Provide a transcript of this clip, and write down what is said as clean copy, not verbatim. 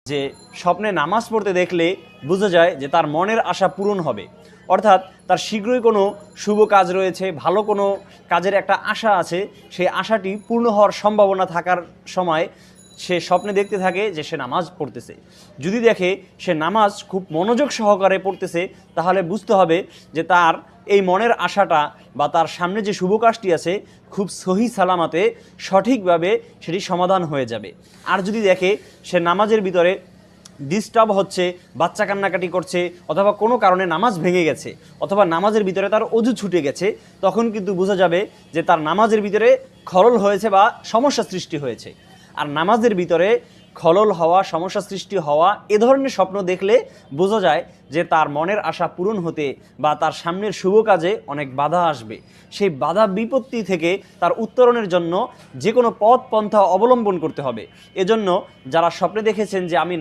যে স্বপ্নে নামাজ পড়তে দেখলে বোঝা যায় যে তার মনের আশা পূরণ হবে, অর্থাৎ তার শীঘ্রই কোনো শুভ কাজ রয়েছে, ভালো কোনো কাজের একটা আশা আছে, সেই আশাটি পূর্ণ হওয়ার সম্ভাবনা থাকার সময় সে স্বপ্নে দেখতে থাকে যে সে নামাজ পড়তেছে। যদি দেখে সে নামাজ খুব মনোযোগ সহকারে পড়তেছে, তাহলে বুঝতে হবে যে তার এই মনের আশাটা বা তার সামনে যে শুভ কাজটি আছে খুব সহি সালামাতে সঠিকভাবে সেটি সমাধান হয়ে যাবে। আর যদি দেখে সে নামাজের ভিতরে ডিস্টার্ব হচ্ছে, বাচ্চা কান্নাকাটি করছে, অথবা কোনো কারণে নামাজ ভেঙে গেছে, অথবা নামাজের ভিতরে তার অজু ছুটে গেছে, তখন কিন্তু বোঝা যাবে যে তার নামাজের ভিতরে খলল হয়েছে বা সমস্যা সৃষ্টি হয়েছে। আর নামাজের ভিতরে খলল হওয়া, সমস্যা সৃষ্টি হওয়া এ ধরনের স্বপ্ন দেখলে বোঝা যায় যে তার মনের আশা পূরণ হতে বা তার সামনের শুভ কাজে অনেক বাধা আসবে। সেই বাধা বিপত্তি থেকে তার উত্তরণের জন্য যে কোনো পথ পন্থা অবলম্বন করতে হবে। এজন্য যারা স্বপ্নে দেখেছেন যে আমি